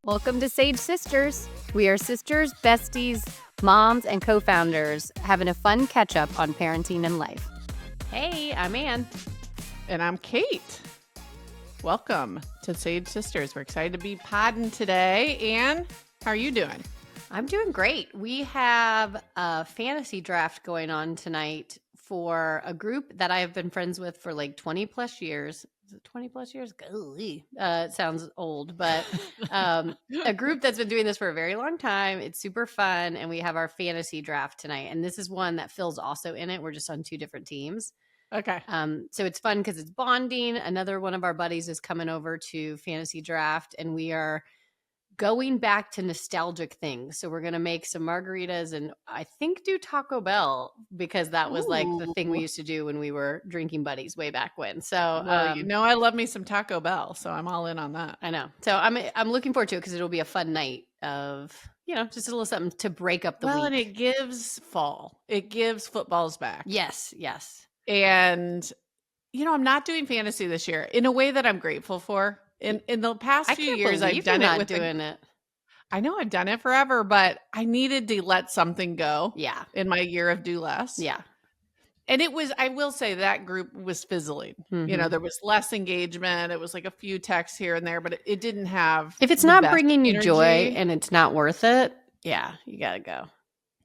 Welcome to Sage Sisters. We are sisters, besties, moms, and co-founders having a fun catch-up on parenting and life. Hey, I'm Ann. And I'm Kate. Welcome to Sage Sisters. We're excited to be podding today. Ann, how are you doing? I'm doing great. We have a fantasy draft going on tonight for a group that I have been friends with for like 20 plus years. Is it 20 plus years? Golly. It sounds old, but a group that's been doing this for a very long time. It's super fun. And we have our fantasy draft tonight. And this is one that Phil's also in it. We're just on two different teams. Okay. So it's fun because it's bonding. Another one of our buddies is coming over to fantasy draft, and we are going back to nostalgic things. So we're going to make some margaritas and I think do Taco Bell because that was like the thing we used to do when we were drinking buddies way back when. So, I love me some Taco Bell, so I'm all in on that. I know. So I'm looking forward to it because it'll be a fun night of, just a little something to break up the week. And it gives fall. It gives footballs back. Yes. And, I'm not doing fantasy this year in a way that I'm grateful for. In the past few years, I've done it with it. I know I've done it forever, but I needed to let something go. Yeah. In my year of do less. Yeah. And I will say that group was fizzling. Mm-hmm. There was less engagement. It was like a few texts here and there, but it didn't have. If it's not bringing you energy. joy and it's not worth it, yeah, you got to go.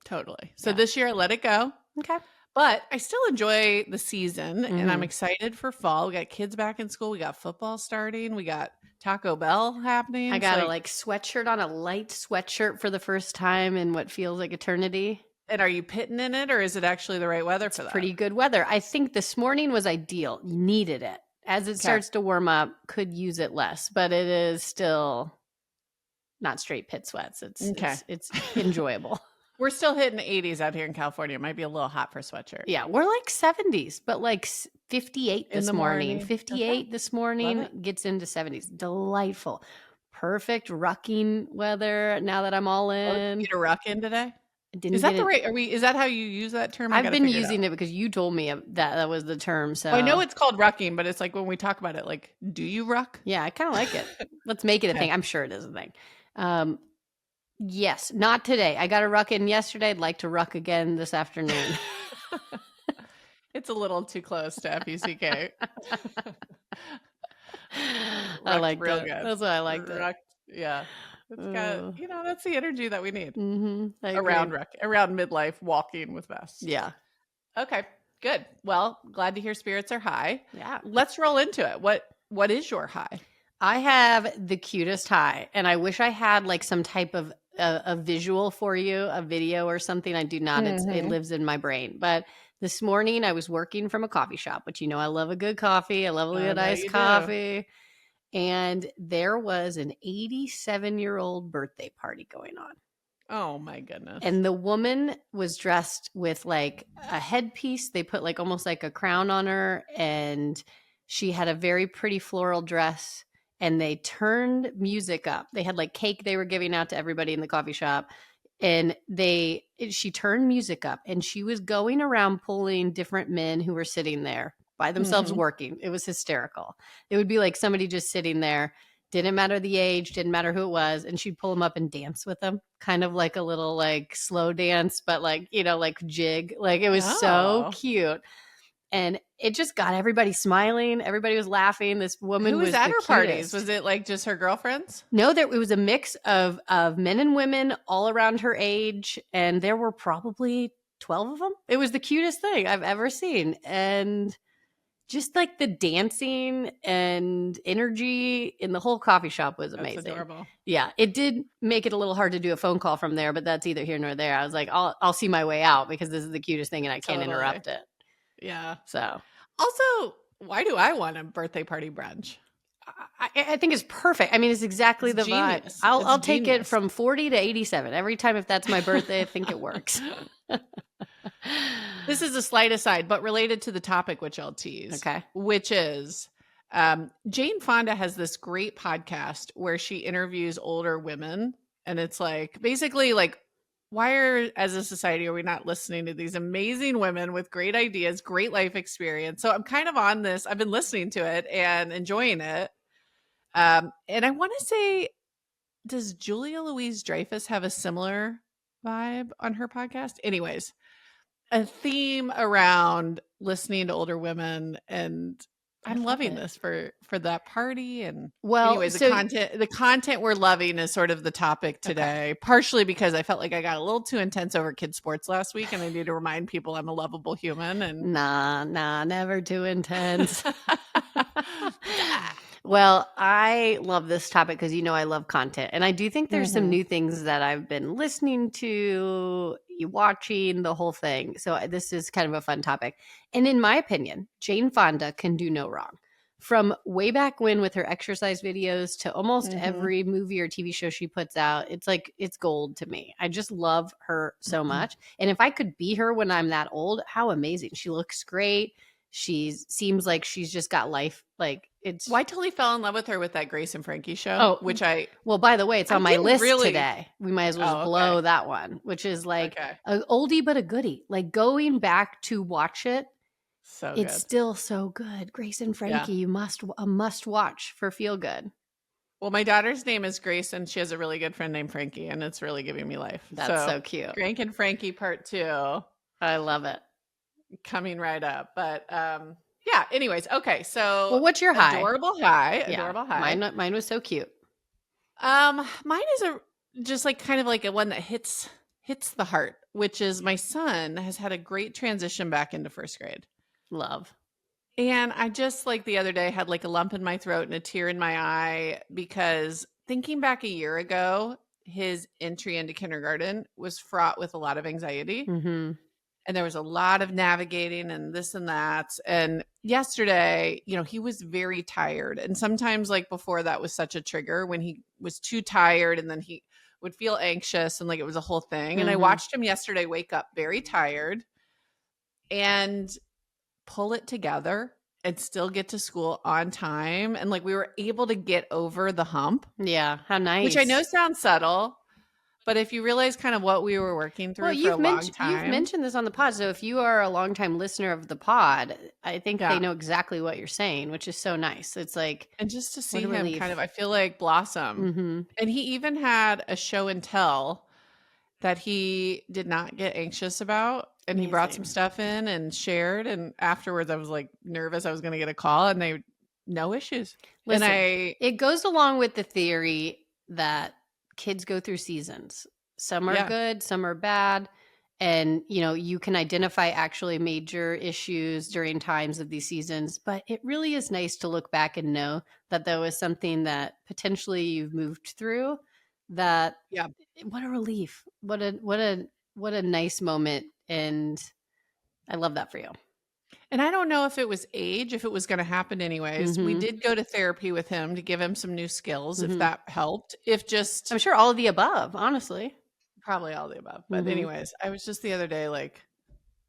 Totally. So this year I let it go. Okay. But I still enjoy the season and I'm Mm-hmm. excited for fall. We got kids back in school. We got football starting. We got Taco Bell happening. I got a sweatshirt on, a light sweatshirt for the first time in what feels like eternity. And are you pitting in it or is it actually the right weather for that? Pretty good weather. I think this morning was ideal. You needed it. As it starts to warm up, could use it less, but it is still not straight pit sweats. It's enjoyable. We're still hitting the 80s out here in California. It might be a little hot for a sweatshirt. Yeah, we're like 70s, but like 58 this morning. 58 this morning gets into 70s. Delightful. Perfect rucking weather now that I'm all in. You get a ruck in today? Is that right? Is that how you use that term? I've been using it because you told me that was the term. So I know it's called rucking, but it's like when we talk about it, like, do you ruck? Yeah, I kind of like it. Let's make it a thing. I'm sure it is a thing. Yes, not today. I got a ruck in yesterday. I'd like to ruck again this afternoon. It's a little too close to FUCK. I like real that. Good. That's why I like that. Yeah. It's got, that's the energy that we need. Mm-hmm. Around midlife, walking with vests. Yeah. Okay, good. Well, glad to hear spirits are high. Yeah. Let's roll into it. What is your high? I have the cutest high, and I wish I had like some type of a visual for you, a video or something. I do not. It lives in my brain. But this morning I was working from a coffee shop, which I love a good coffee. I love a good iced coffee. And there was an 87-year-old birthday party going on. Oh my goodness. And the woman was dressed with like a headpiece. They put like almost like a crown on her, and she had a very pretty floral dress. And they turned music up. They had like cake they were giving out to everybody in the coffee shop. And she turned music up, and she was going around pulling different men who were sitting there by themselves working. It was hysterical. It would be like somebody just sitting there. Didn't matter the age, didn't matter who it was. And she'd pull them up and dance with them. Kind of like a little like slow dance, but like, like jig. Like it was so cute. And it just got everybody smiling. Everybody was laughing. This woman was at the her cutest. Parties. Was it like just her girlfriends? No, it was a mix of men and women all around her age. And there were probably 12 of them. It was the cutest thing I've ever seen. And just like the dancing and energy in the whole coffee shop was amazing. That's adorable. Yeah, it did make it a little hard to do a phone call from there, but that's either here nor there. I was like, I'll see my way out because this is the cutest thing and I can't interrupt it. Yeah. So also, why do I want a birthday party brunch? I think it's perfect. I mean, it's exactly the vibe. I'll take it from 40 to 87 every time. If that's my birthday, I think it works. This is a slight aside, but related to the topic, which I'll tease. Okay. Which is Jane Fonda has this great podcast where she interviews older women. And it's like, basically like, as a society, are we not listening to these amazing women with great ideas, great life experience? So I'm kind of on this. I've been listening to it and enjoying it. And I want to say does Julia Louis-Dreyfus have a similar vibe on her podcast? Anyways, a theme around listening to older women, and I'm loving this for that party. And anyways, the content we're loving is sort of the topic today, partially because I felt like I got a little too intense over kids sports last week, and I need to remind people I'm a lovable human. And nah, never too intense. Well, I love this topic because I love content. And I do think there's some new things that I've been listening to, watching, the whole thing. So this is kind of a fun topic. And in my opinion, Jane Fonda can do no wrong. From way back when with her exercise videos to almost every movie or TV show she puts out, it's gold to me. I just love her so much. And if I could be her when I'm that old, how amazing. She looks great. She seems like she's just got life. Like it's. Well, I totally fell in love with her with that Grace and Frankie show. Well, by the way, it's on my list today. We might as well blow that one, which is like an oldie but a goodie. Like going back to watch it, it's still so good. Grace and Frankie, a must watch for feel good. Well, my daughter's name is Grace, and she has a really good friend named Frankie, and it's really giving me life. That's so cute. Frank and Frankie Part 2. I love it. Coming right up. But yeah, anyways, okay. So what's your high? Adorable high. Mine was so cute. Mine is just like kind of like a one that hits the heart, which is my son has had a great transition back into first grade. Love. And I just like the other day had like a lump in my throat and a tear in my eye because thinking back a year ago, his entry into kindergarten was fraught with a lot of anxiety. And there was a lot of navigating and this and that. And yesterday, he was very tired. And sometimes like before that was such a trigger when he was too tired and then he would feel anxious and like it was a whole thing. And I watched him yesterday wake up very tired and pull it together and still get to school on time. And like we were able to get over the hump. Yeah. How nice. Which I know sounds subtle. But if you realize kind of what we were working through for a long time. You've mentioned this on the pod. So if you are a longtime listener of the pod, I think they know exactly what you're saying, which is so nice. It's like. And just to see him kind of, I feel like blossom. And he even had a show and tell that he did not get anxious about. And he brought some stuff in and shared. And afterwards I was like nervous I was going to get a call and no issues. Listen, it goes along with the theory that kids go through seasons. Some are good, some are bad. And, you can identify actually major issues during times of these seasons. But it really is nice to look back and know that there was something that potentially you've moved through that, what a relief. What a nice moment. And I love that for you. And I don't know if it was age, if it was going to happen anyways. We did go to therapy with him to give him some new skills, if that helped. I'm sure all of the above, honestly. Probably all of the above. But anyways, I was just the other day like,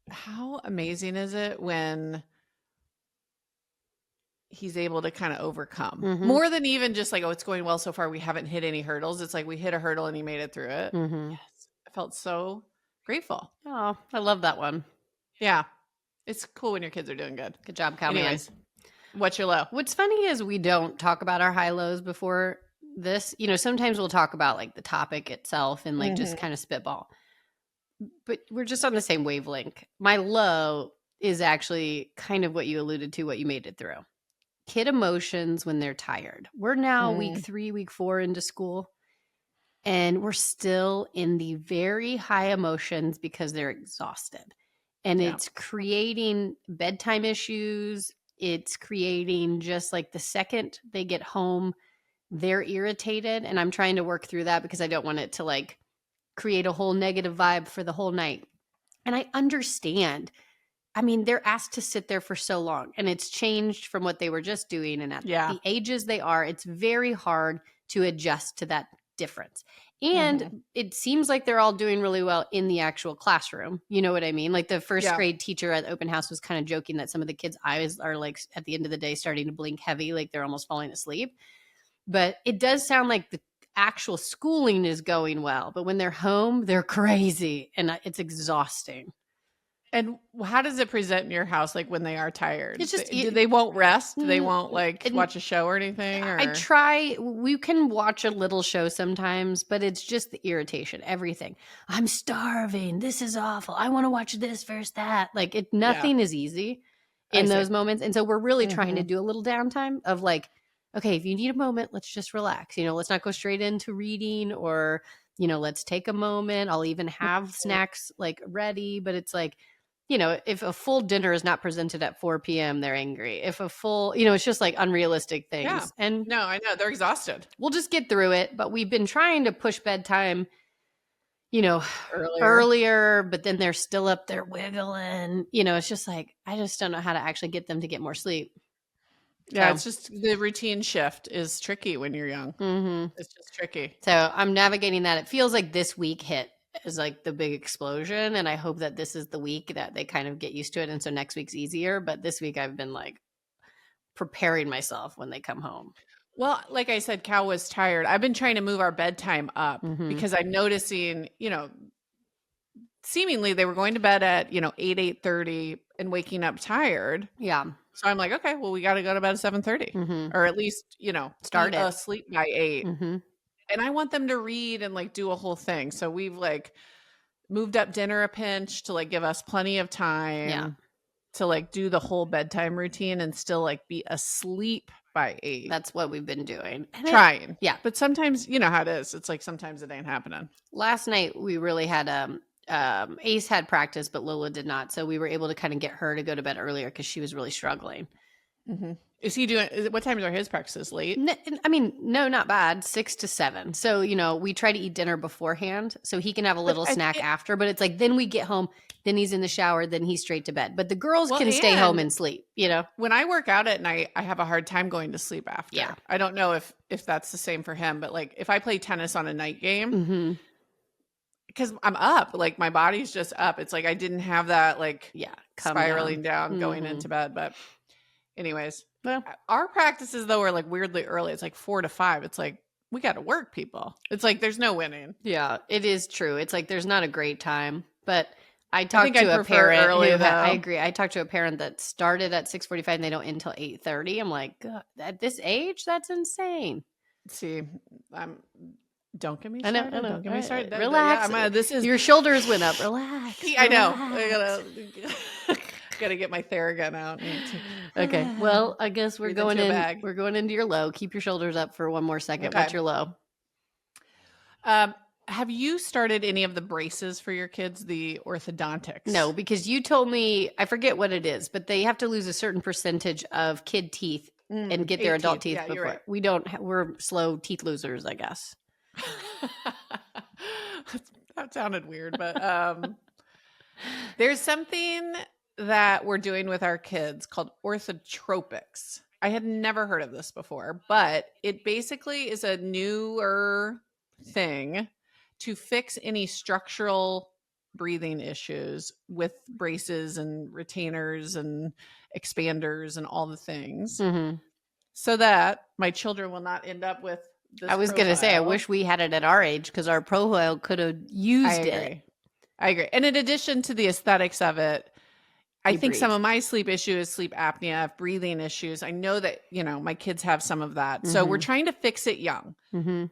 how amazing is it when he's able to kind of overcome more than even just like, oh, it's going well so far. We haven't hit any hurdles. It's like we hit a hurdle and he made it through it. Yes. I felt so grateful. Oh, I love that one. Yeah. It's cool when your kids are doing good. Good job, Cowman. Anyways, what's your low? What's funny is we don't talk about our high lows before this. Sometimes we'll talk about like the topic itself and like just kind of spitball. But we're just on the same wavelength. My low is actually kind of what you alluded to, what you made it through. Kid emotions when they're tired. We're now week 3, week 4 into school. And we're still in the very high emotions because they're exhausted. And it's creating bedtime issues. It's creating just like the second they get home, they're irritated. And I'm trying to work through that because I don't want it to like create a whole negative vibe for the whole night. And I understand. I mean, they're asked to sit there for so long and it's changed from what they were just doing. And at the ages they are, it's very hard to adjust to that difference. And it seems like they're all doing really well in the actual classroom. You know what I mean? Like the first grade teacher at open house was kind of joking that some of the kids' eyes are like at the end of the day starting to blink heavy, like they're almost falling asleep. But it does sound like the actual schooling is going well. But when they're home, they're crazy and it's exhausting. And how does it present in your house, like when they are tired? It's just they won't rest. They won't like watch a show or anything. Or? I try. We can watch a little show sometimes, but it's just the irritation. Everything. I'm starving. This is awful. I want to watch this versus that. Like nothing is easy in those moments, and so we're really trying to do a little downtime of like, okay, if you need a moment, let's just relax. Let's not go straight into reading or let's take a moment. I'll even have snacks like ready, but it's like. If a full dinner is not presented at 4 p.m., they're angry. If a full, it's just like unrealistic things. Yeah. And no, I know they're exhausted. We'll just get through it. But we've been trying to push bedtime, earlier, but then they're still up there wiggling. It's just like, I just don't know how to actually get them to get more sleep. Yeah, it's just the routine shift is tricky when you're young. Mm-hmm. It's just tricky. So I'm navigating that. It feels like this week hit is like the big explosion, and I hope that this is the week that they kind of get used to it, and so next week's easier. But this week I've been like preparing myself when they come home. Well, like I said, Cal was tired. I've been trying to move our bedtime up because I'm noticing, seemingly they were going to bed at 8:30 and waking up tired. Yeah. So I'm like, okay, well, we got to go to bed at 7:30 or at least start asleep by 8. And I want them to read and like do a whole thing. So we've like moved up dinner a pinch to like give us plenty of time to like do the whole bedtime routine and still like be asleep by 8. That's what we've been doing. Trying. But sometimes, you know how it is. It's like sometimes it ain't happening. Last night we really had Ace had practice, but Lola did not. So we were able to kind of get her to go to bed earlier because she was really struggling. Is he doing, what times are his practices? Late? No, not bad. 6 to 7. So, we try to eat dinner beforehand so he can have a little snack after, but it's like, then we get home, then he's in the shower, then he's straight to bed. But the girls can stay home and sleep, When I work out at night, I have a hard time going to sleep after. Yeah. I don't know if that's the same for him, but like if I play tennis on a night game, because I'm up, like my body's just up. It's like, I didn't have that like spiraling down going into bed. But anyways. Well, our practices though are like weirdly early. It's like 4 to 5. It's like we got to work, people. It's like there's no winning. Yeah, it is true. It's like there's not a great time. But I talked to a parent. I agree. I talked to a parent that started at 6:45 and they don't end until 8:30. I'm like, God, at this age, that's insane. See, don't get me started. I know. Don't get me started. Relax. Yeah, your shoulders went up. Relax. I know. I gotta get my Theragun out. Okay. Well, I guess we're going in. We're going into your low. Keep your shoulders up for one more second. Okay. What's your low? Have you started any of the braces for your kids, the orthodontics? No, because you told me, I forget what it is, but they have to lose a certain percentage of kid teeth and get their adult teeth before. Right. We don't. We're slow teeth losers, I guess. That sounded weird, but there's something that we're doing with our kids called orthotropics. I had never heard of this before, but it basically is a newer thing to fix any structural breathing issues with braces and retainers and expanders and all the things so that my children will not end up with this I was going to say, I wish we had it at our age because our profile could have used it. I agree. And in addition to the aesthetics of it, I think some of my sleep issue is sleep apnea, breathing issues. I know that, my kids have some of that. So we're trying to fix it young,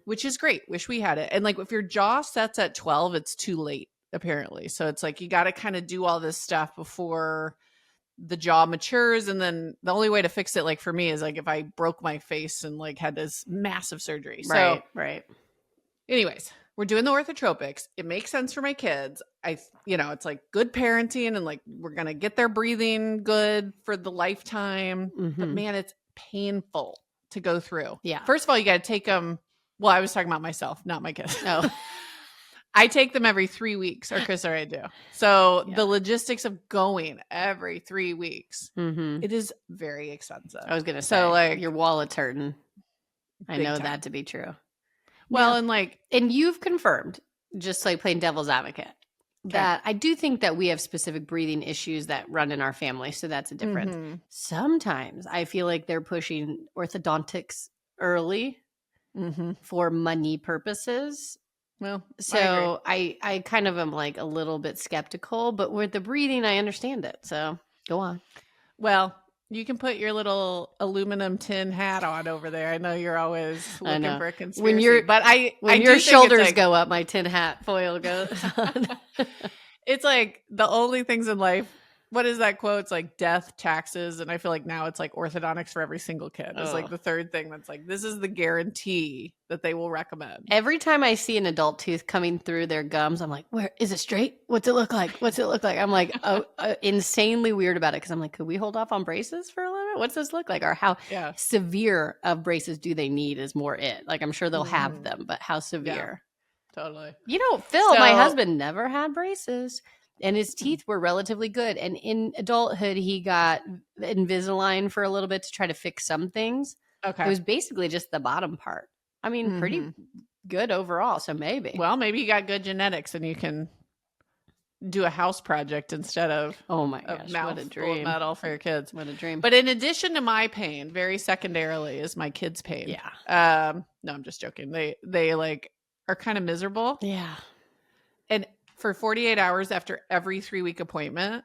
which is great. Wish we had it. And like, if your jaw sets at 12, it's too late, apparently. So it's like, you got to kind of do all this stuff before the jaw matures. And then the only way to fix it, like for me, is like if I broke my face and like had this massive surgery. Right. Anyways, we're doing the orthotropics. It makes sense for my kids. It's like good parenting and like we're going to get their breathing good for the lifetime. But man, it's painful to go through. Yeah. First of all, you got to take them. Well, I was talking about myself, not my kids. No. I take them every 3 weeks, or Chris or I do. So the logistics of going every 3 weeks, it is very expensive. I was going to say, like, your wallet's hurting. I know that to be true. Well, and you've confirmed, just like playing devil's advocate, that I do think that we have specific breathing issues that run in our family. So that's a difference. Sometimes I feel like they're pushing orthodontics early for money purposes. Well, So I kind of am like a little bit skeptical, but with the breathing, I understand it. So go on. Well, you can put your little aluminum tin hat on over there. I know you're always looking for a conspiracy, but when your shoulders go up, my tin hat foil goes on. It's like the only things in life. What is that quote? It's like death, taxes, and I feel like now it's like orthodontics for every single kid. It's like the third thing that's like, this is the guarantee that they will recommend. Every time I see an adult tooth coming through their gums, I'm like, where is it straight? What's it look like? What's it look like? I'm like, insanely weird about it because I'm like, could we hold off on braces for a little bit? What's this look like? Or how severe of braces do they need is more it. Like, I'm sure they'll have them, but how severe? Yeah, totally. You know, Phil, my husband, never had braces. And his teeth were relatively good. And in adulthood, he got Invisalign for a little bit to try to fix some things. Okay. It was basically just the bottom part. I mean, pretty good overall. So maybe. Well, maybe you got good genetics and you can do a house project instead of my gosh, what a dream. Metal for your kids. What a dream. But in addition to my pain, very secondarily is my kids' pain. Yeah. No, I'm just joking. They like are kind of miserable. Yeah. And for 48 hours after every 3-week appointment,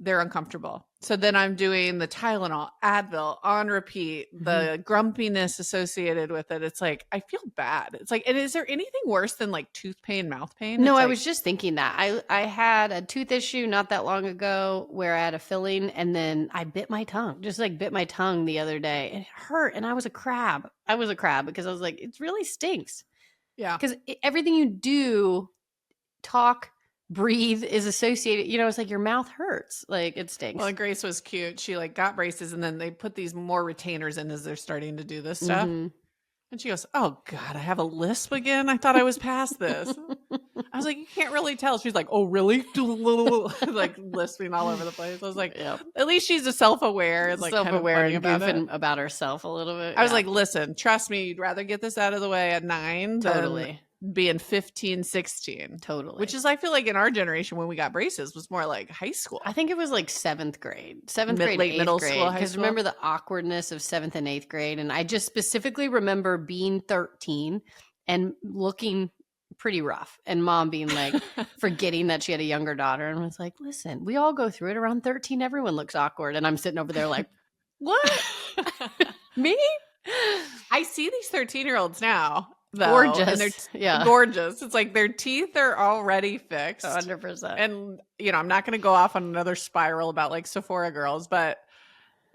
they're uncomfortable. So then I'm doing the Tylenol, Advil on repeat, the grumpiness associated with it. It's like, I feel bad. It's like, and is there anything worse than like tooth pain, mouth pain? No, I was just thinking that. I had a tooth issue not that long ago where I had a filling and then I bit my tongue, just like bit my tongue the other day. And it hurt. And I was a crab. Because I was like, it really stinks. Yeah. Because everything you do, talk, breathe is associated, it's like your mouth hurts, like it stinks. Well, Grace was cute. She like got braces and then they put these more retainers in as they're starting to do this stuff. And she goes, oh God, I have a lisp again. I thought I was past this. I was like, you can't really tell. She's like, oh really? Like lisping all over the place. I was like, at least she's a self-aware and like self-aware and goofing about herself a little bit. I was like, listen, trust me, you'd rather get this out of the way at 9 totally being 15, 16. Totally. Which is, I feel like in our generation when we got braces was more like high school. I think it was like 7th grade, late middle school, because remember the awkwardness of 7th and 8th grade. And I just specifically remember being 13 and looking pretty rough and mom being like forgetting that she had a younger daughter and was like, listen, we all go through it around 13. Everyone looks awkward. And I'm sitting over there like, what? Me? I see these 13-year-olds now. Though, gorgeous. And gorgeous. It's like their teeth are already fixed. 100%. And, I'm not going to go off on another spiral about like Sephora girls, but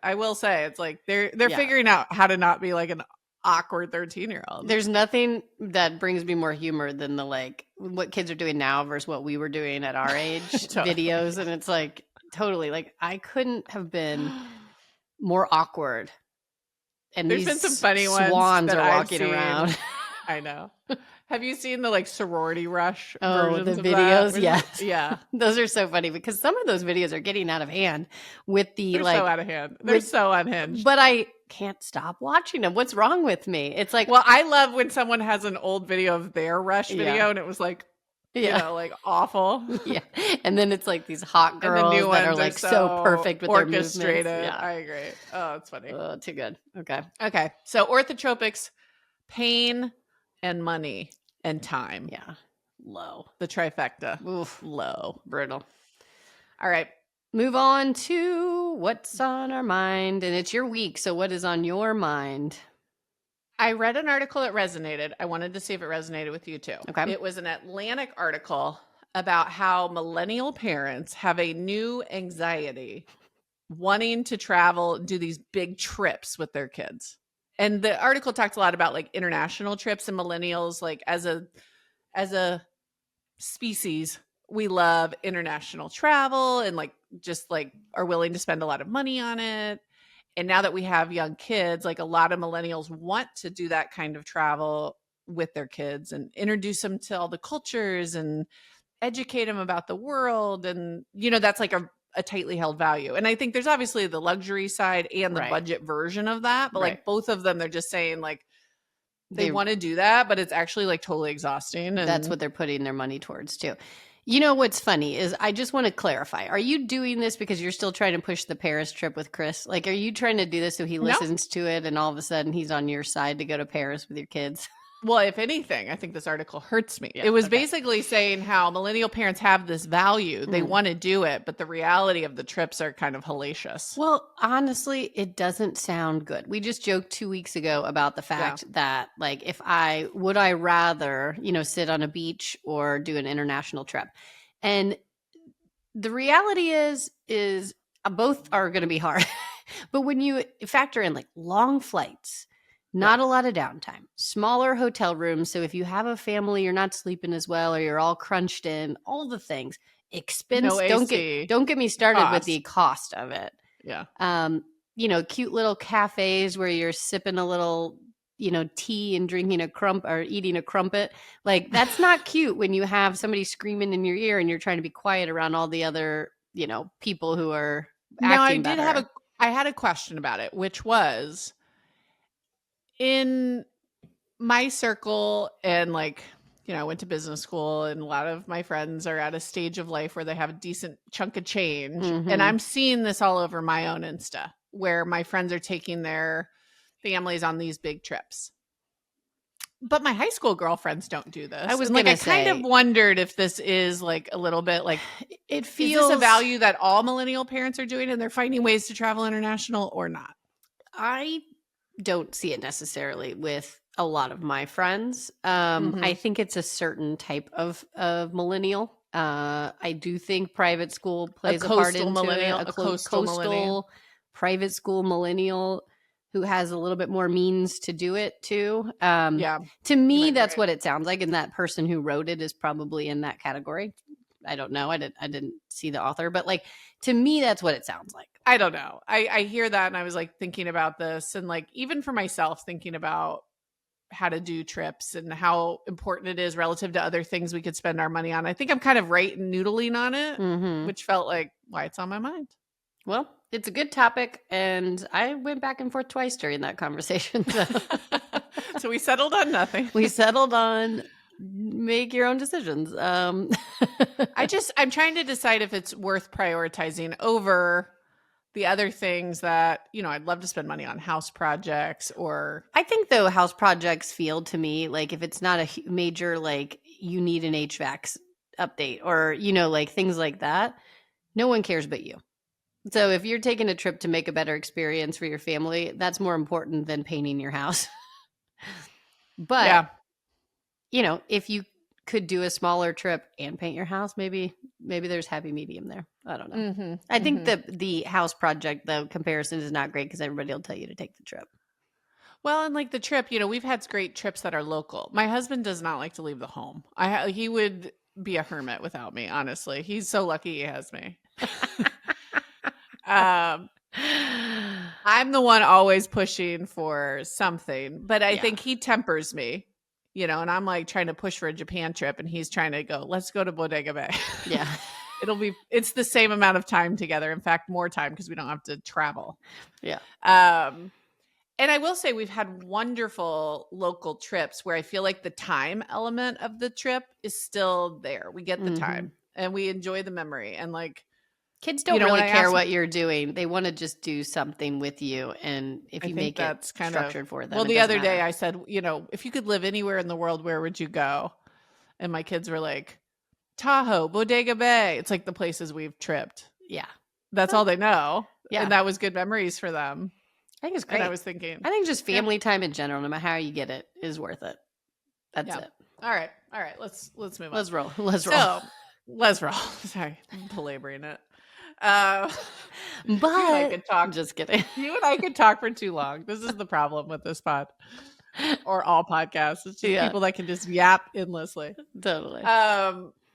I will say it's like they're figuring out how to not be like an awkward 13-year-old. There's nothing that brings me more humor than the like what kids are doing now versus what we were doing at our age videos. And it's like totally like I couldn't have been more awkward. And there's been some funny swans are walking around. I know. Have you seen the like sorority rush versions the of videos? That? Yes. Yeah. Those are so funny because some of those videos are getting out of hand with the They're so out of hand. They're so unhinged. But I can't stop watching them. What's wrong with me? It's like, well, I love when someone has an old video of their rush video and it was like, like awful. Yeah. And then it's like these hot girls and the new that are like so perfect with their movements. Yeah. I agree. Oh, it's funny. Oh, too good. Okay. So orthotropics, pain and money and time. Yeah. Low. The trifecta. Oof. Low. Brutal. All right. Move on to what's on our mind. And it's your week. So what is on your mind? I read an article that resonated. I wanted to see if it resonated with you too. Okay. It was an Atlantic article about how millennial parents have a new anxiety wanting to travel, do these big trips with their kids. And the article talked a lot about like international trips and millennials, like as a species, we love international travel and like just like are willing to spend a lot of money on it. And now that we have young kids, like a lot of millennials want to do that kind of travel with their kids and introduce them to all the cultures and educate them about the world. And, that's like a tightly held value. And I think there's obviously the luxury side and the budget version of that. But like both of them, they're just saying like they want to do that, but it's actually like totally exhausting. And that's what they're putting their money towards too. You know what's funny is I just want to clarify. Are you doing this because you're still trying to push the Paris trip with Chris? Like, are you trying to do this so he listens to it and all of a sudden he's on your side to go to Paris with your kids? Well, if anything, I think this article hurts me. Yeah, it was basically saying how millennial parents have this value. They want to do it, but the reality of the trips are kind of hellacious. Well, honestly, it doesn't sound good. We just joked 2 weeks ago about the fact that, like, would I rather, sit on a beach or do an international trip? And the reality is both are going to be hard. But when you factor in like long flights, not a lot of downtime, smaller hotel rooms. So if you have a family, you're not sleeping as well, or you're all crunched in, all the things, expense. No AC, don't get me started with the cost of it. Yeah. Cute little cafes where you're sipping a little, tea and drinking or eating a crumpet. Like, that's not cute when you have somebody screaming in your ear and you're trying to be quiet around all the other, people who are acting better. I had a question about it, which was, in my circle, and like, I went to business school, and a lot of my friends are at a stage of life where they have a decent chunk of change. And I'm seeing this all over my own Insta, where my friends are taking their families on these big trips. But my high school girlfriends don't do this. I kind of wondered if this is like a little bit like, it feels, is this a value that all millennial parents are doing and they're finding ways to travel international or not? I don't see it necessarily with a lot of my friends. I think it's a certain type of millennial. I do think private school plays a part into millennial, it. A coastal private school millennial who has a little bit more means to do it too. To me, that's what it sounds like. And that person who wrote it is probably in that category. I don't know. I didn't see the author, but like, to me, that's what it sounds like. I don't know. I hear that. And I was like thinking about this, and like, even for myself, thinking about how to do trips and how important it is relative to other things we could spend our money on. I think I'm kind of right and noodling on it, which felt like why it's on my mind. Well, it's a good topic, and I went back and forth twice during that conversation. So we settled on nothing. We settled on make your own decisions. I'm trying to decide if it's worth prioritizing over the other things that, I'd love to spend money on, house projects. Or I think, though, house projects feel to me like, if it's not a major, like, you need an HVAC update or, like things like that, no one cares but you. So if you're taking a trip to make a better experience for your family, that's more important than painting your house. But, if you could do a smaller trip and paint your house, maybe there's happy medium there. I don't know. I think the house project, the comparison is not great because everybody will tell you to take the trip. Well, and like the trip, we've had great trips that are local. My husband does not like to leave the home. He would be a hermit without me, honestly. He's so lucky he has me. I'm the one always pushing for something, but I think he tempers me, and I'm like trying to push for a Japan trip, and he's trying to go, let's go to Bodega Bay. Yeah. It's the same amount of time together. In fact, more time, because we don't have to travel. Yeah. And I will say we've had wonderful local trips where I feel like the time element of the trip is still there. We get the time and we enjoy the memory, and like, kids don't really care what you're doing. They want to just do something with you. And if you make it structured for them. Well, the other day I said, if you could live anywhere in the world, where would you go? And my kids were like, Tahoe, Bodega Bay. It's like the places we've tripped. Yeah. That's all they know. Yeah. And that was good memories for them. I think it's great. And I was thinking, I think just family time in general, no matter how you get it, is worth it. That's it. All right. Let's move on. Let's roll. So, let's roll. Sorry, I'm belaboring it. But I could talk. Just kidding. You and I could talk for too long. This is the problem with this pod, or all podcasts. It's just people that can just yap endlessly. Totally.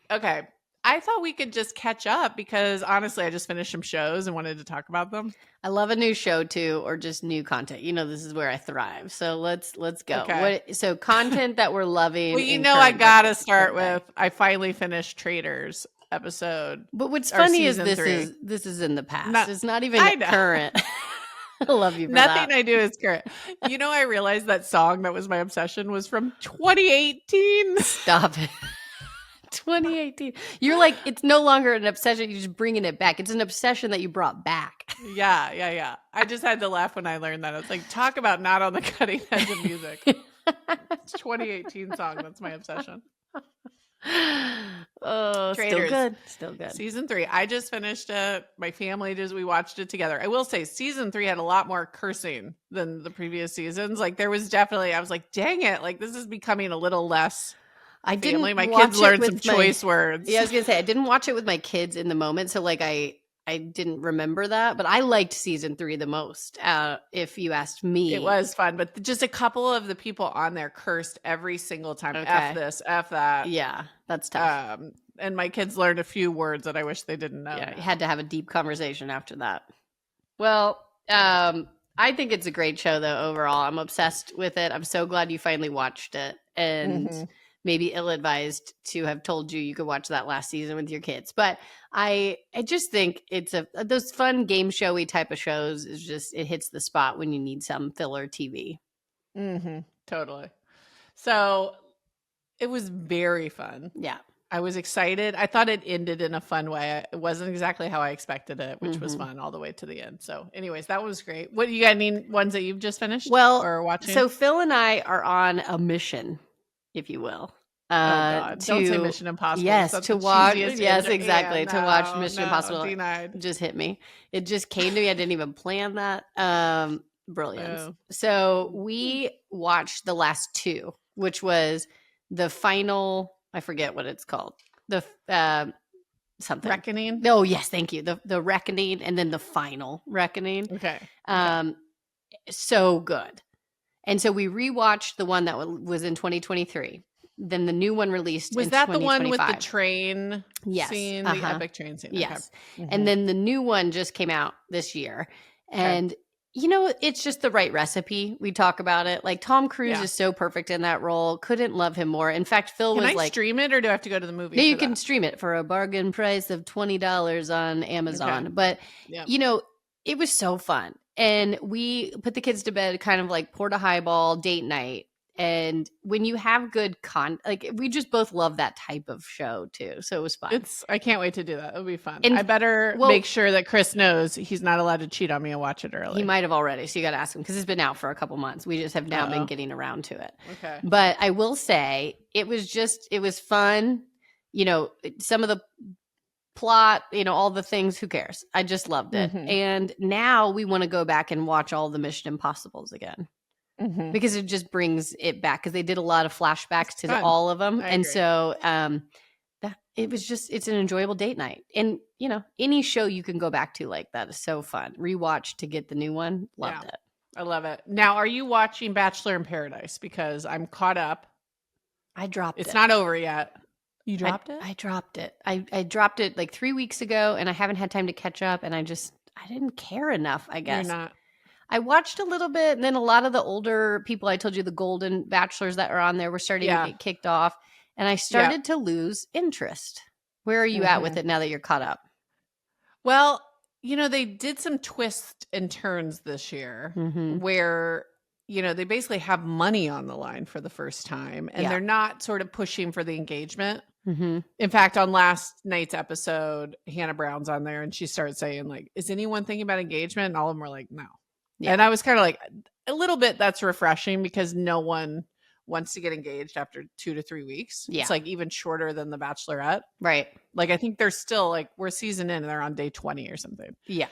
Okay. I thought we could just catch up because honestly, I just finished some shows and wanted to talk about them. I love a new show too, or just new content. This is where I thrive. So let's go. Okay. So content that we're loving. Well, I gotta start with. I finally finished Traitors episode. But what's funny is this is in the past. It's not even current. I love you for Nothing that. I do is current. I realized that song that was my obsession was from 2018. Stop it. 2018. You're like, it's no longer an obsession. You're just bringing it back. It's an obsession that you brought back. Yeah. I just had to laugh when I learned that. It's like, talk about not on the cutting edge of music. It's a 2018 song. That's my obsession. Oh, Traitors. Still good. Season 3. I just finished it. My family we watched it together. I will say season 3 had a lot more cursing than the previous seasons. Like there was definitely, I was like, dang it. Like this is becoming a little less family. My kids learned some choice words. Yeah, I was going to say, I didn't watch it with my kids in the moment. So like I didn't remember that, but I liked season 3 the most. If you asked me, it was fun, but just a couple of the people on there cursed every single time. Okay. F this, F that. Yeah, that's tough. And my kids learned a few words that I wish they didn't know. Yeah, you had to have a deep conversation after that. Well, I think it's a great show though. Overall, I'm obsessed with it. I'm so glad you finally watched it, and maybe ill-advised to have told you could watch that last season with your kids. But I just think it's those fun game showy type of shows is just, it hits the spot when you need some filler TV. Totally. So it was very fun. Yeah. I was excited. I thought it ended in a fun way. It wasn't exactly how I expected it, which was fun all the way to the end. So anyways, that was great. What, you got any ones that you've just finished or watching? So Phil and I are on a mission, if you will. Oh God. Don't say Mission Impossible. Yes, to watch. Yes, exactly. To watch Mission Impossible. Denied. Just hit me. It just came to me. I didn't even plan that. Brilliant. So we watched the last 2, which was the final. I forget what it's called. The something Reckoning. Oh yes, thank you. The Reckoning, and then the final Reckoning. Okay. So good. And so we rewatched the one that was in 2023. Then the new one released. Was that the one with the train scene, the epic train scene? Yes. Okay. And then the new one just came out this year. And you know, it's just the right recipe. We talk about it. Like Tom Cruise is so perfect in that role. Couldn't love him more. In fact, Phil was like, "Can I stream it, or do I have to go to the movie?" No, you can stream it for a bargain price of $20 on Amazon. Okay. But you know, it was so fun. And we put the kids to bed, kind of like poured a highball, date night. And when you have good like we just both love that type of show too. So it was fun. I can't wait to do that. It'll be fun. And I better make sure that Chris knows he's not allowed to cheat on me and watch it early. He might have already. So you got to ask him, because it's been out for a couple months. We just have now been getting around to it. Okay. But I will say it was fun. You know, some of the plot, you know, all the things, who cares? I just loved it. And now we want to go back and watch all the Mission Impossibles again. Because it just brings it back, because they did a lot of flashbacks to all of them. And so it's an enjoyable date night. And, you know, any show you can go back to like that is so fun. Rewatch to get the new one. Loved it. I love it. Now, are you watching Bachelor in Paradise? Because I'm caught up. I dropped it. It's not over yet. You dropped it? I dropped it. I dropped it like 3 weeks ago, and I haven't had time to catch up. And I didn't care enough, I guess. You're not. I watched a little bit, and then a lot of the older people, I told you, the Golden Bachelors that are on there, were starting to get kicked off, and I started to lose interest. Where are you at with it now that you're caught up? Well, you know, they did some twists and turns this year where, you know, they basically have money on the line for the first time, and they're not sort of pushing for the engagement. In fact, on last night's episode, Hannah Brown's on there, and she started saying, like, is anyone thinking about engagement? And all of them were like, no. Yeah. And I was kind of like, a little bit, that's refreshing, because no one wants to get engaged after 2 to 3 weeks. Yeah. It's like even shorter than The Bachelorette. Right. Like, I think they're still like, we're season in and they're on day 20 or something. Yeah.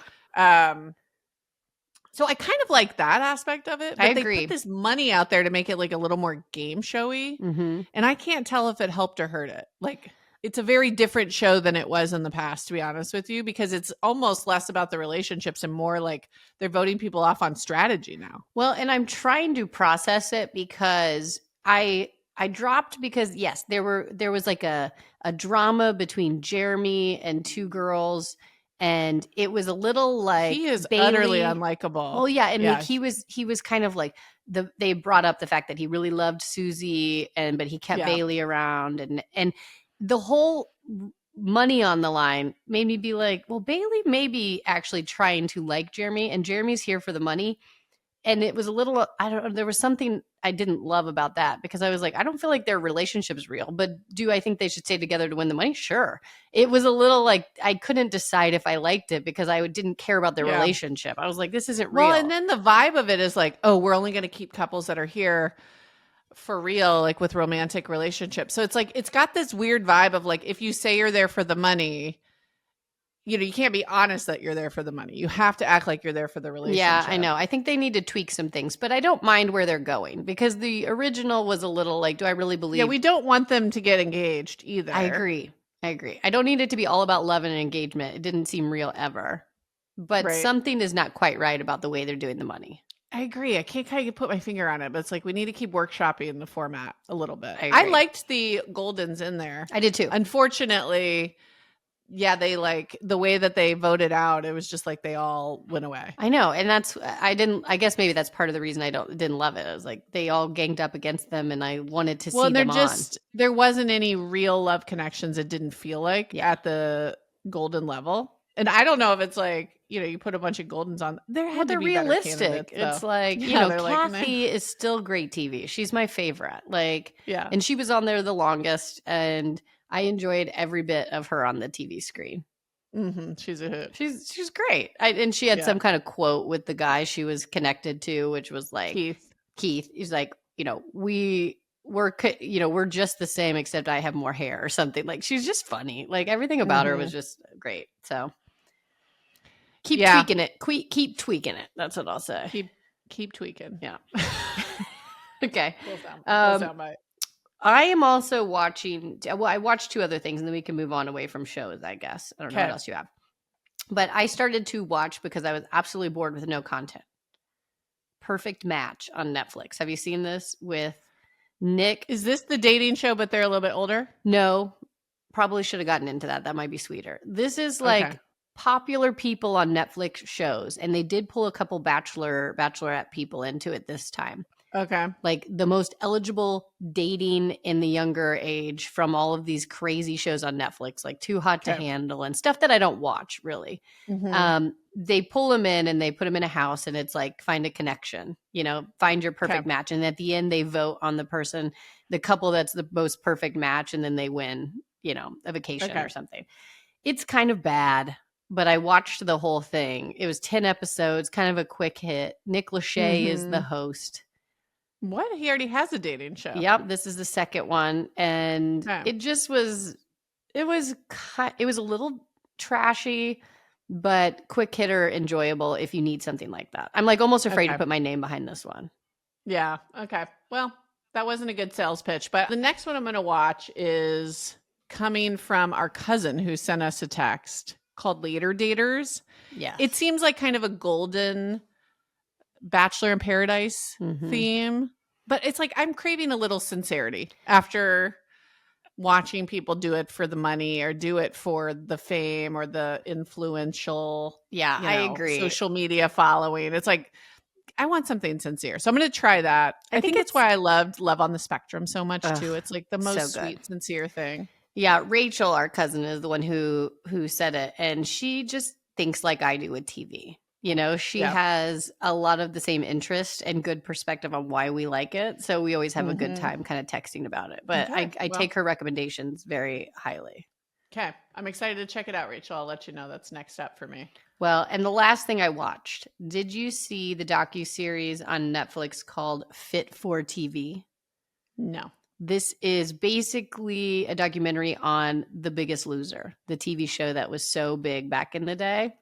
So I kind of like that aspect of it. But I agree. They put this money out there to make it like a little more game showy. And I can't tell if it helped or hurt it. Like, it's a very different show than it was in the past, to be honest with you, because it's almost less about the relationships and more like they're voting people off on strategy now. Well, and I'm trying to process it, because I dropped because, yes, there was like a drama between Jeremy and 2 girls, and it was a little like, he is Bailey, utterly unlikable. Oh yeah, and like he was kind of like, they brought up the fact that he really loved Susie, but he kept Bailey around, and the whole money on the line made me be like, well, Bailey may be actually trying to like Jeremy, and Jeremy's here for the money. And it was a little, I don't know, there was something I didn't love about that, because I was like, I don't feel like their relationship's real, but do I think they should stay together to win the money? Sure. It was a little like, I couldn't decide if I liked it, because I didn't care about their relationship. I was like, this isn't real. Well, and then the vibe of it is like, oh, we're only going to keep couples that are here for real, like with romantic relationships. So it's like, it's got this weird vibe of like, if you say you're there for the money, you know, you can't be honest that you're there for the money. You have to act like you're there for the relationship. Yeah, I know. I think they need to tweak some things, but I don't mind where they're going because the original was a little like, do I really believe? Yeah, we don't want them to get engaged either. I agree. I don't need it to be all about love and engagement. It didn't seem real ever. But something is not quite right about the way they're doing the money. I agree. I can't kind of put my finger on it, but it's like we need to keep workshopping the format a little bit. I liked the Goldens in there. I did too. Unfortunately, yeah, they like the way that they voted out. It was just like they all went away. I know, and I guess maybe that's part of the reason I didn't love it. It was like they all ganged up against them, and I wanted to see them on. There wasn't any real love connections. It didn't feel like at the Golden level. And I don't know if it's like, you know, you put a bunch of Goldens on. They're realistic. It's like, you know, Kathy is still great TV. She's my favorite. Like, yeah. And she was on there the longest, and I enjoyed every bit of her on the TV screen. Mm-hmm. She's a hoot. She's great. And she had some kind of quote with the guy she was connected to, which was like Keith. He's like, you know, we're just the same, except I have more hair or something. Like, she's just funny. Like, everything about her was just great. So keep tweaking it. Keep tweaking it. That's what I'll say. Keep tweaking. Yeah. Okay. Soundbite. I am also watching. Well, I watched 2 other things, and then we can move on away from shows, I guess. I don't know what else you have. But I started to watch because I was absolutely bored with no content. Perfect Match on Netflix. Have you seen this with Nick? Is this the dating show, but they're a little bit older? No. Probably should have gotten into that. That might be sweeter. This is like popular people on Netflix shows, and they did pull a couple bachelorette people into it this time. Okay. Like the most eligible dating in the younger age from all of these crazy shows on Netflix, like Too Hot to Handle and stuff that I don't watch really. Mm-hmm. They pull them in and they put them in a house, and it's like, find a connection, you know, find your perfect match. And at the end they vote on the couple that's the most perfect match. And then they win, you know, a vacation or something. It's kind of bad. But I watched the whole thing. It was 10 episodes, kind of a quick hit. Nick Lachey is the host. What? He already has a dating show. Yep, this is the second one, and it just was. It was a little trashy, but quick hitter, enjoyable if you need something like that. I'm like almost afraid to put my name behind this one. Yeah. Okay. Well, that wasn't a good sales pitch, but the next one I'm going to watch is coming from our cousin who sent us a text called Later Daters. Yeah, it seems like kind of a Golden Bachelor in Paradise theme, but it's like I'm craving a little sincerity after watching people do it for the money or do it for the fame or the influential, I agree, social media following. It's like I want something sincere, so I'm going to try that. I think that's why I loved Love on the Spectrum so much too. It's like the most sweet, sincere thing. Yeah, Rachel, our cousin, is the one who said it, and she just thinks like I do with TV. You know, she has a lot of the same interest and good perspective on why we like it. So we always have a good time kind of texting about it. But I take her recommendations very highly. Okay. I'm excited to check it out, Rachel. I'll let you know. That's next up for me. Well, and the last thing I watched, did you see the docuseries on Netflix called Fit for TV? No. This is basically a documentary on The Biggest Loser, the TV show that was so big back in the day.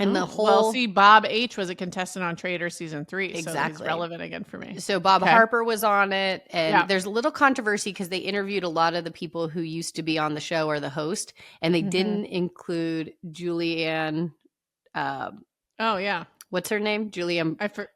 And the whole Bob H was a contestant on Trader season 3. Exactly. So he's relevant again for me. So Bob Harper was on it. And there's a little controversy because they interviewed a lot of the people who used to be on the show or the host. And they didn't include Julianne. What's her name? Julianne.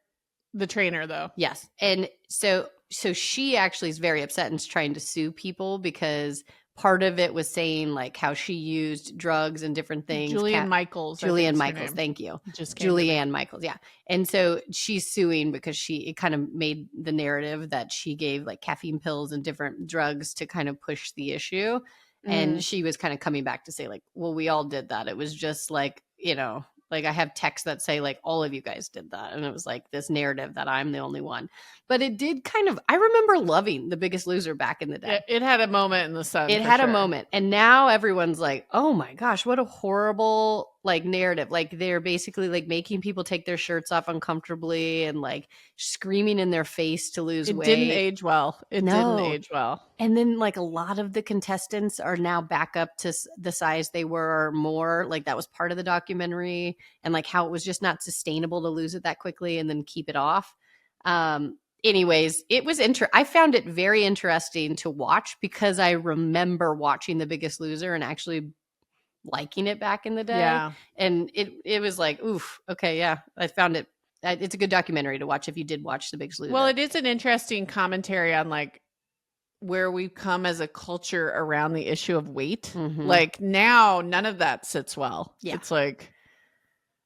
The trainer, though. Yes. And so she actually is very upset and is trying to sue people because part of it was saying like how she used drugs and different things. Julianne Michaels. Thank you. Julianne Michaels. Yeah. And so she's suing because it kind of made the narrative that she gave like caffeine pills and different drugs to kind of push the issue. And she was kind of coming back to say like, well, we all did that. It was just like, you know, like I have texts that say like all of you guys did that. And it was like this narrative that I'm the only one. But it did I remember loving The Biggest Loser back in the day. It had a moment in the sun. It had a moment. And now everyone's like, oh my gosh, what a horrible like narrative. Like they're basically like making people take their shirts off uncomfortably and like screaming in their face to lose weight. It didn't age well. It didn't age well. And then like a lot of the contestants are now back up to the size they were or more. Like that was part of the documentary, and like how it was just not sustainable to lose it that quickly and then keep it off. Anyways, it was I found it very interesting to watch because I remember watching The Biggest Loser and actually liking it back in the day. Yeah. And it was like, oof, okay, yeah. I found it. It's a good documentary to watch if you did watch The Biggest Loser. Well, it is an interesting commentary on like where we've come as a culture around the issue of weight. Mhm. Like now, none of that sits well. Yeah. It's like,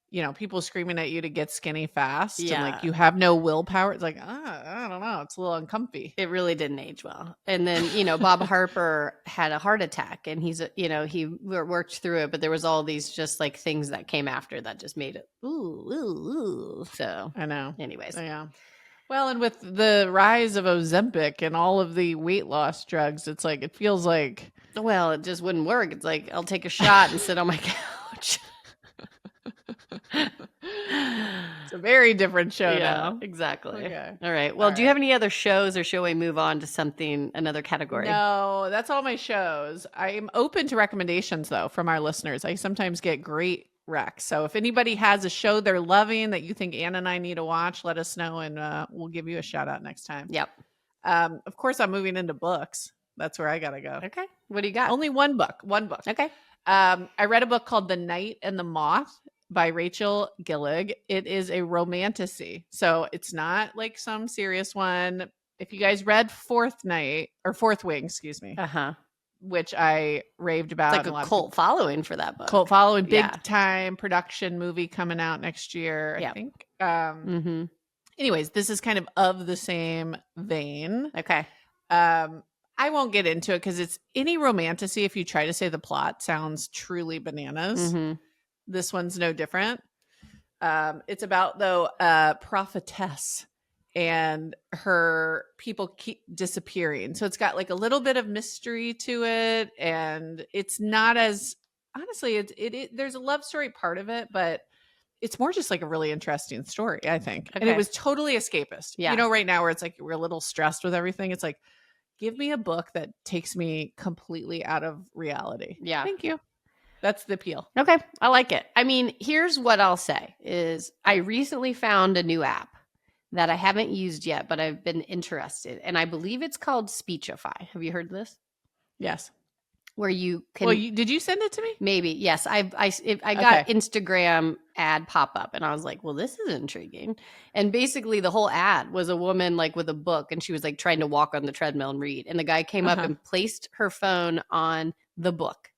you know, people screaming at you to get skinny fast. Yeah. And like you have no willpower. It's like, I don't know. It's a little uncomfy. It really didn't age well. And then, you know, Bob Harper had a heart attack and he's, you know, he worked through it, but there was all these just like things that came after that just made it, ooh. So I know. Anyways. Yeah. Well, and with the rise of Ozempic and all of the weight loss drugs, it's like, it feels like. Well, it just wouldn't work. It's like, I'll take a shot and sit on my couch. It's a very different show now. Exactly. Okay. All right. Well, do you have any other shows or shall we move on to another category? No, that's all my shows. I'm open to recommendations though from our listeners. I sometimes get great recs. So if anybody has a show they're loving that you think Ann and I need to watch, let us know and we'll give you a shout out next time. Yep. Of course, I'm moving into books. That's where I got to go. Okay. What do you got? Only one book. Okay. I read a book called The Night and the Moth by Rachel Gillig. It is a romantasy. So it's not like some serious one. If you guys read Fourth Wing, excuse me, which I raved about. It's like a cult following for that book. Cult following, big time production movie coming out next year, I think. Anyways, this is kind of the same vein. Okay. I won't get into it because it's any romantasy. If you try to say the plot sounds truly bananas. This one's no different. It's about, though, a prophetess and her people keep disappearing. So it's got like a little bit of mystery to it. And it's not as, honestly, there's a love story part of it, but it's more just like a really interesting story, I think. Okay. And it was totally escapist. Yeah. You know, right now where it's like we're a little stressed with everything. It's like, give me a book that takes me completely out of reality. Yeah. Thank you. That's the appeal. Okay. I like it. I mean, here's what I'll say is I recently found a new app that I haven't used yet, but I've been interested. And I believe it's called Speechify. Have you heard this? Yes. Where you can. Well, did you send it to me? Maybe. Yes. I got Instagram ad pop up and I was like, well, this is intriguing. And basically the whole ad was a woman like with a book and she was like trying to walk on the treadmill and read. And the guy came up and placed her phone on the book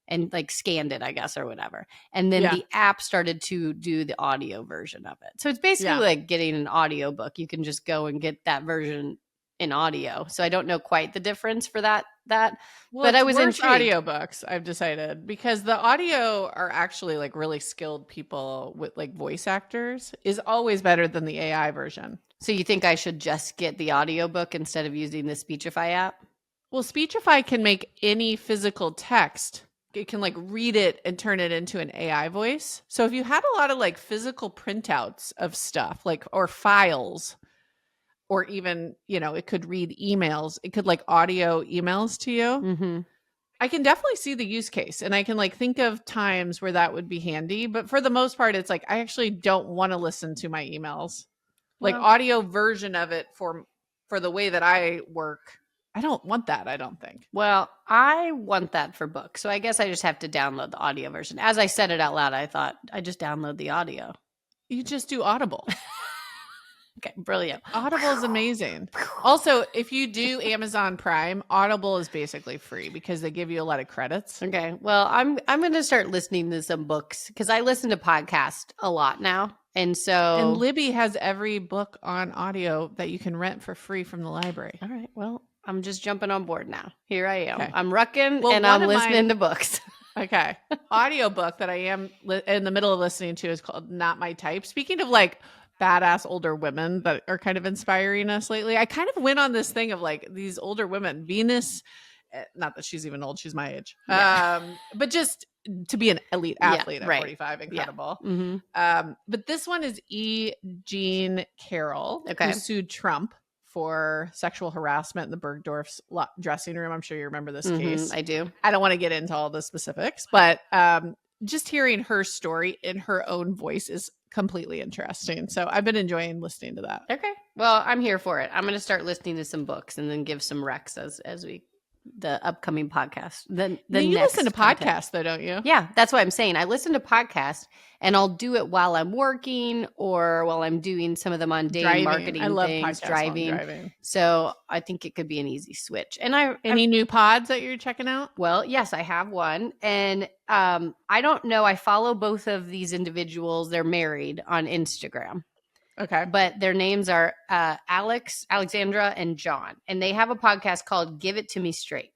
and like scanned it, I guess, or whatever. And then the app started to do the audio version of it. So it's basically like getting an audio book. You can just go and get that version in audio. So I don't know quite the difference for that. Well, but I was intrigued. Audiobooks, I've decided, because the audio are actually like really skilled people with like voice actors is always better than the AI version. So you think I should just get the audiobook instead of using the Speechify app? Well, Speechify can make any physical text. It can like read it and turn it into an AI voice. So if you had a lot of like physical printouts of stuff, like, or files, or even, you know, it could read emails. It could like audio emails to you. I can definitely see the use case. And I can like think of times where that would be handy. But for the most part, it's like, I actually don't want to listen to my emails. Like audio version of it for the way that I work. I don't want that, I don't think. Well, I want that for books. So I guess I just have to download the audio version. As I said it out loud, I thought I just download the audio. You just do Audible. Okay, brilliant. Audible is amazing. Also, if you do Amazon Prime, Audible is basically free because they give you a lot of credits. Okay. Well, I'm going to start listening to some books because I listen to podcasts a lot now. And Libby has every book on audio that you can rent for free from the library. All right. Well, I'm just jumping on board now. Here I am. Okay. I'm rucking and I'm listening to books. Okay. Audiobook that I am in the middle of listening to is called Not My Type. Speaking of like badass older women that are kind of inspiring us lately, I kind of went on this thing of like these older women. Venus not that she's even old, she's my age. Yeah. But just to be an elite athlete at right. 45, incredible. Yeah. Mm-hmm. But this one is E. Jean Carroll, Okay. who sued Trump for sexual harassment in the Bergdorf's dressing room. I'm sure you remember this case. I do. I don't want to get into all the specifics, but just hearing her story in her own voice is completely interesting. So I've been enjoying listening to that. Okay. Well, I'm here for it. I'm going to start listening to some books and then give some recs as we the upcoming podcast. The you next listen to content. podcasts though, don't you? Yeah, that's what I'm saying. I listen to podcasts and I'll do it while I'm working or while I'm doing some of them on day marketing I love things, podcasts driving. So I think it could be an easy switch. And any new pods that you're checking out? Well, yes, I have one. And I don't know. I follow both of these individuals. They're married on Instagram. Okay. But their names are Alexandra, and John. And they have a podcast called Give It To Me Straight.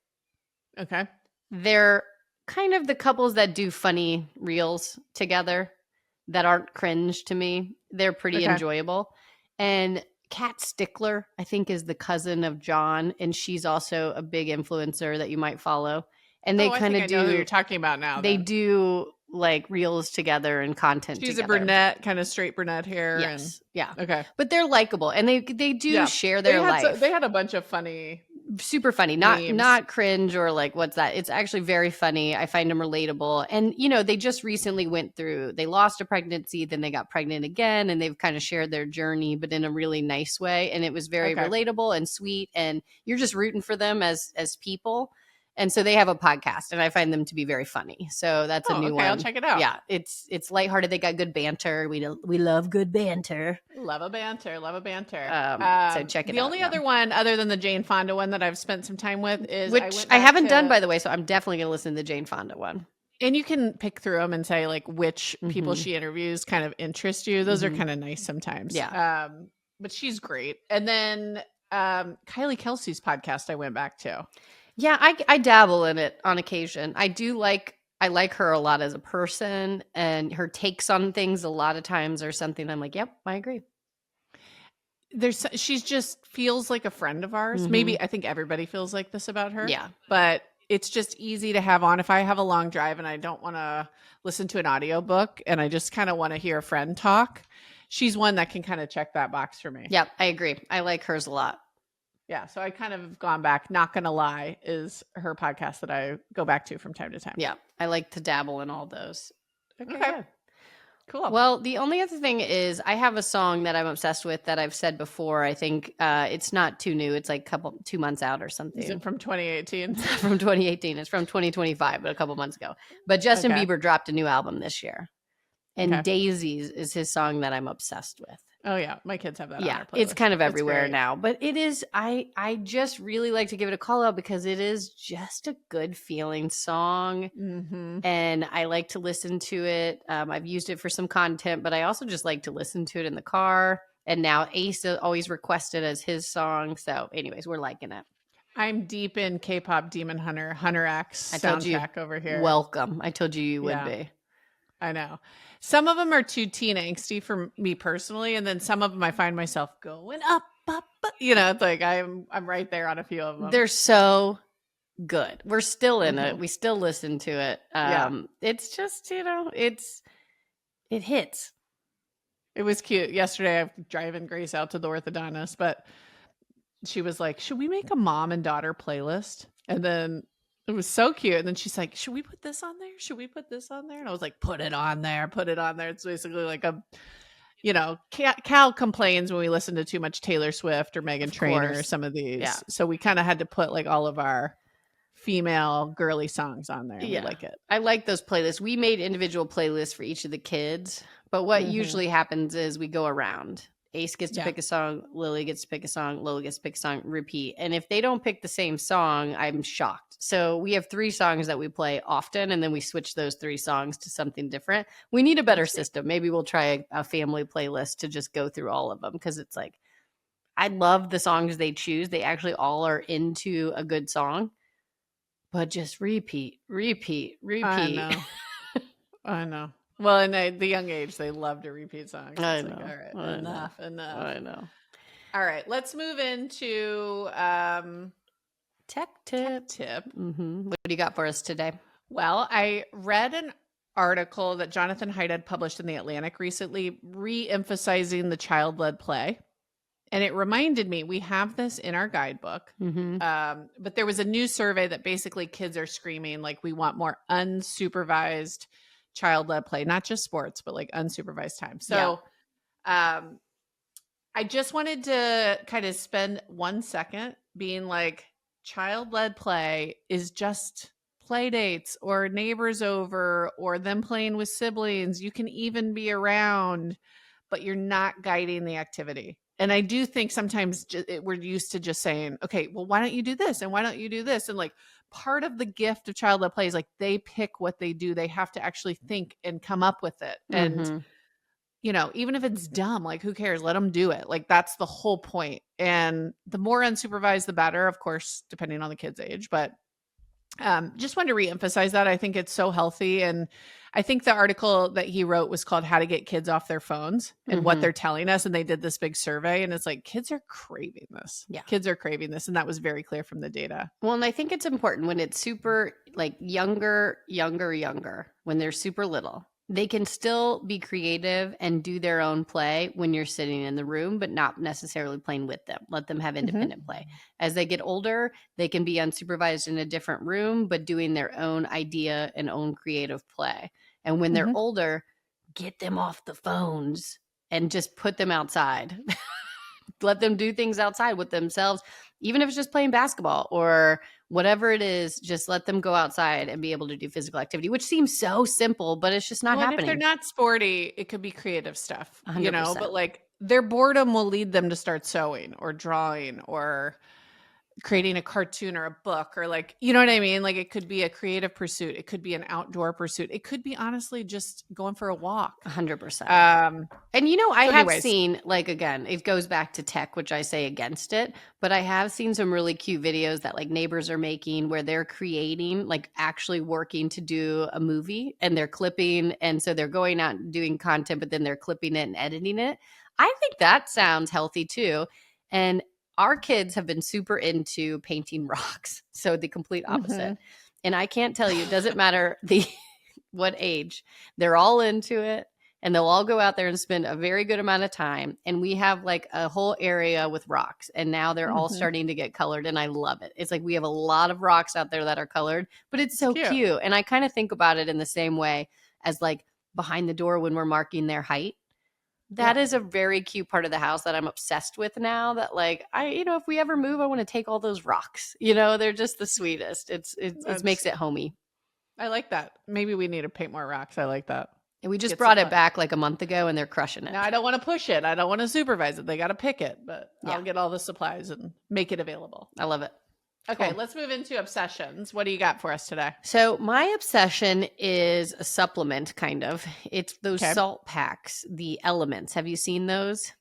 Okay. They're kind of the couples that do funny reels together that aren't cringe to me. They're pretty enjoyable. And Kat Stickler, I think, is the cousin of John. And she's also a big influencer that you might follow. And they kind of do. I know who you're talking about now. They do like reels together and content She's together. A brunette, kind of straight brunette hair. Yes. Yeah. Okay. But they're likable and they do share their life. They had a bunch of funny. Super funny. Not cringe or like, what's that? It's actually very funny. I find them relatable. And, they just recently they lost a pregnancy, then they got pregnant again, and they've kind of shared their journey, but in a really nice way. And it was very relatable and sweet. And you're just rooting for them as people. And so they have a podcast, and I find them to be very funny. So that's a new one. I'll check it out. Yeah, it's lighthearted. They got good banter. We love good banter. Love a banter. So check it out. The only other one, other than the Jane Fonda one that I've spent some time with, is which I haven't done, by the way. So I'm definitely going to listen to the Jane Fonda one. And you can pick through them and say like which people she interviews kind of interest you. Those are kind of nice sometimes. Yeah. But she's great. And then Kylie Kelsey's podcast I went back to. Yeah, I dabble in it on occasion. I like her a lot as a person, and her takes on things a lot of times are something I'm like, yep, I agree. She's just feels like a friend of ours. Maybe I think everybody feels like this about her. Yeah. But it's just easy to have on if I have a long drive and I don't want to listen to an audiobook and I just kind of want to hear a friend talk. She's one that can kind of check that box for me. Yep, I agree. I like hers a lot. Yeah, so I kind of have gone back. Not Gonna Lie is her podcast that I go back to from time to time. Yeah, I like to dabble in all those. Okay. Yeah. Cool. Well, the only other thing is I have a song that I'm obsessed with that I've said before. I think it's not too new. It's like 2 months out or something. Is it from 2018? From 2018. It's from 2025, but a couple months ago. But Justin Bieber dropped a new album this year. And Daisies is his song that I'm obsessed with. Oh, yeah. My kids have that on their playlist. It's kind of everywhere now. But it is, I just really like to give it a call out because it is just a good feeling song. And I like to listen to it. I've used it for some content, but I also just like to listen to it in the car. And now Ace always requested as his song. So anyways, we're liking it. I'm deep in K-pop Demon Hunter X soundtrack over here. Welcome. I told you would be. I know. Some of them are too teen angsty for me personally, and then some of them I find myself going up. It's like I'm right there on a few of them. They're so good. We're still in it. We still listen to it. It's just it hits. It was cute. Yesterday, I'm driving Grace out to the orthodontist, but she was like, "Should we make a mom and daughter playlist?" And then it was so cute. And then she's like, "Should we put this on there? Should we put this on there?" And I was like, "Put it on there. Put it on there." It's basically like Cal complains when we listen to too much Taylor Swift or Meghan Trainor or some of these. Yeah. So we kind of had to put like all of our female girly songs on there. Yeah. We like it. I like those playlists. We made individual playlists for each of the kids. But what usually happens is we go around. Ace gets to pick a song, Lily gets to pick a song, Lola gets to pick a song, repeat. And if they don't pick the same song, I'm shocked. So we have 3 songs that we play often, and then we switch those 3 songs to something different. We need a better system. Maybe we'll try a family playlist to just go through all of them, because it's like, I love the songs they choose. They actually all are into a good song, but just repeat. I know. Well, in the young age, they love to repeat songs. I know. Like, all right, enough. I know. All right, let's move into Tech tip. What do you got for us today? Well, I read an article that Jonathan Haidt had published in The Atlantic recently, re-emphasizing the child-led play. And it reminded me, we have this in our guidebook, but there was a new survey that basically kids are screaming, like, we want more unsupervised child-led play, not just sports, but like unsupervised time. So I just wanted to kind of spend 1 second being like, child-led play is just play dates or neighbors over or them playing with siblings. You can even be around, but you're not guiding the activity. And I do think sometimes we're used to just saying, okay, well, why don't you do this? And why don't you do this? And like part of the gift of child-led play is like they pick what they do. They have to actually think and come up with it. And, you know, even if it's dumb, like who cares? Let them do it. Like that's the whole point. And the more unsupervised, the better, of course, depending on the kid's age. But just wanted to reemphasize that. I think it's so healthy. And I think the article that he wrote was called How to Get Kids Off Their Phones and what they're telling us. And they did this big survey and it's like, kids are craving this. Yeah. Kids are craving this. And that was very clear from the data. Well, and I think it's important when it's super like younger, when they're super little, they can still be creative and do their own play when you're sitting in the room, but not necessarily playing with them. Let them have independent play. As they get older, they can be unsupervised in a different room, but doing their own idea and own creative play. And when they're older, get them off the phones and just put them outside. Let them do things outside with themselves, even if it's just playing basketball or whatever it is. Just let them go outside and be able to do physical activity, which seems so simple, but it's just not happening. If they're not sporty, it could be creative stuff, 100%. You know, but like their boredom will lead them to start sewing or drawing or creating a cartoon or a book or like, you know what I mean? Like it could be a creative pursuit. It could be an outdoor pursuit. It could be honestly just going for a walk. 100%. And you know, I have seen like, again, it goes back to tech, which I say against it, but I have seen some really cute videos that like neighbors are making where they're creating, like actually working to do a movie and they're clipping. And so they're going out and doing content, but then they're clipping it and editing it. I think that sounds healthy too. And our kids have been super into painting rocks. So the complete opposite. And I can't tell you, it doesn't matter what age, they're all into it. And they'll all go out there and spend a very good amount of time. And we have like a whole area with rocks. And now they're all starting to get colored. And I love it. It's like we have a lot of rocks out there that are colored, but it's so cute. And I kind of think about it in the same way as like behind the door when we're marking their height. That is a very cute part of the house that I'm obsessed with now, that like, if we ever move, I want to take all those rocks, they're just the sweetest. It makes it homey. I like that. Maybe we need to paint more rocks. I like that. And we just brought it back like a month ago and they're crushing it. Now I don't want to push it. I don't want to supervise it. They got to pick it, but I'll get all the supplies and make it available. I love it. Okay, let's move into obsessions. What do you got for us today? So my obsession is a supplement, kind of. It's those salt packs, the Elements. Have you seen those?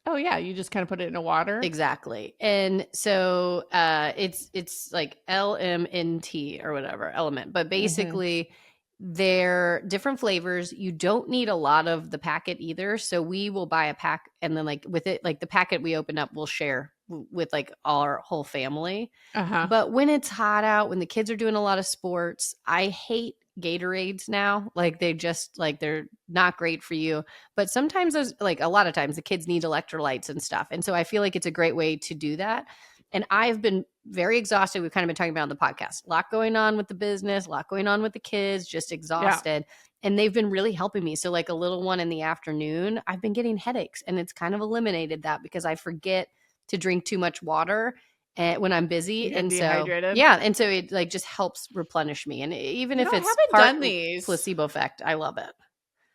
Oh, yeah. You just kind of put it in a water? Exactly. And so it's like LMNT or whatever, Element. But basically they're different flavors. You don't need a lot of the packet either. So we will buy a pack and then like with it, like the packet we open up, we'll share with like our whole family. But when it's hot out, when the kids are doing a lot of sports, I hate Gatorades now. Like they just like, they're not great for you. But sometimes those, like a lot of times the kids need electrolytes and stuff. And so I feel like it's a great way to do that. And I've been very exhausted. We've kind of been talking about on the podcast, a lot going on with the business, a lot going on with the kids, just exhausted. And they've been really helping me. So like a little one in the afternoon, I've been getting headaches and it's kind of eliminated that because I forget to drink too much water when I'm busy. And dehydrated. And so it like just helps replenish me. And even if it's part placebo effect, I love it.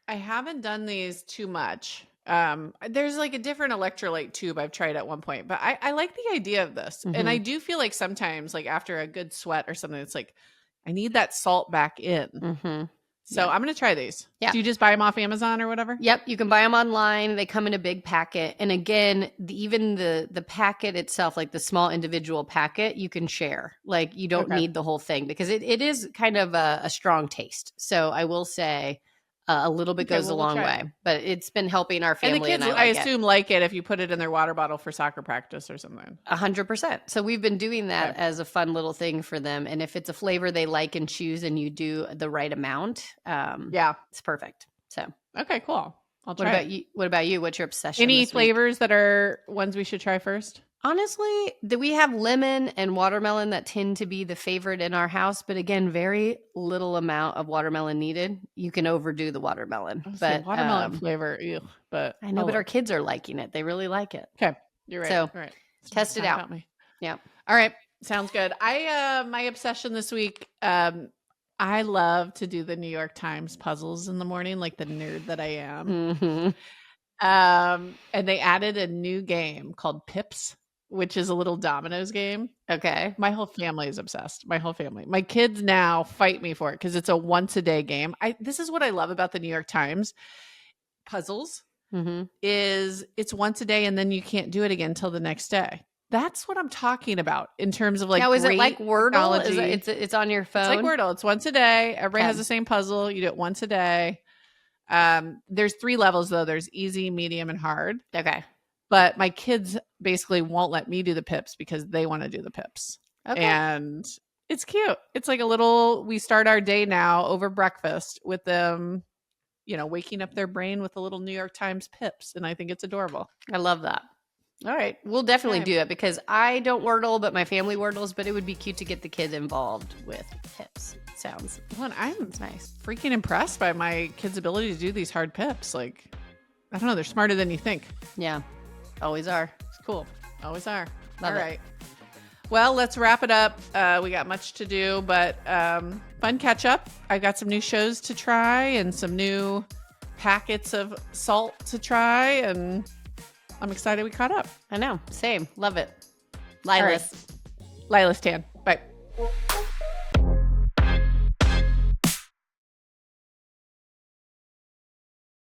I haven't done these too much. There's like a different electrolyte tube I've tried at one point, but I like the idea of this. And I do feel like sometimes like after a good sweat or something, it's like, I need that salt back in. So I'm going to try these. Do you just buy them off Amazon or whatever? Yep. You can buy them online. They come in a big packet. And again, even the packet itself, like the small individual packet, you can share. Like you don't need the whole thing because it is kind of a strong taste. So I will say A little bit goes a long way, but it's been helping our family. And the kids, I assume, like it if you put it in their water bottle for soccer practice or something. 100%. So we've been doing that as a fun little thing for them. And if it's a flavor they like and choose and you do the right amount, it's perfect. So, okay, cool. I'll try. What about you? What's your obsession? Any flavors that are ones we should try first? Honestly, we have lemon and watermelon that tend to be the favorite in our house, but again, very little amount of watermelon needed. You can overdo the watermelon, but watermelon flavor. Ew, but I know, but our kids are liking it. They really like it. Okay, you're right. So, all right, test it out. Yeah. All right, sounds good. My obsession this week. I love to do the New York Times puzzles in the morning, like the nerd that I am. Mm-hmm. And they added a new game called Pips, which is a little dominoes game. Okay. My whole family is obsessed. My whole family. My kids now fight me for it because it's a once a day game. This is what I love about the New York Times puzzles is it's once a day and then you can't do it again until the next day. That's what I'm talking about in terms of like. Now, is it like Wordle? It's on your phone? It's like Wordle. It's once a day. Everybody has the same puzzle. You do it once a day. There's 3 levels though. There's easy, medium, and hard. Okay. But my kids basically won't let me do the Pips because they want to do the Pips. Okay. And it's cute. It's like we start our day now over breakfast with them, waking up their brain with a little New York Times Pips. And I think it's adorable. I love that. All right. We'll definitely do it because I don't Wordle, but my family Wordles, but it would be cute to get the kids involved with Pips. Sounds fun. I'm nice. Freaking impressed by my kids' ability to do these hard Pips. Like, I don't know. They're smarter than you think. Yeah. Always are. It's cool. Always are. Love All right. Well, let's wrap it up. We got much to do, but fun catch up. I got some new shows to try and some new packets of salt to try, and I'm excited we caught up. I know. Same. Love it. Lilas. Right. Lilas Tan. Bye.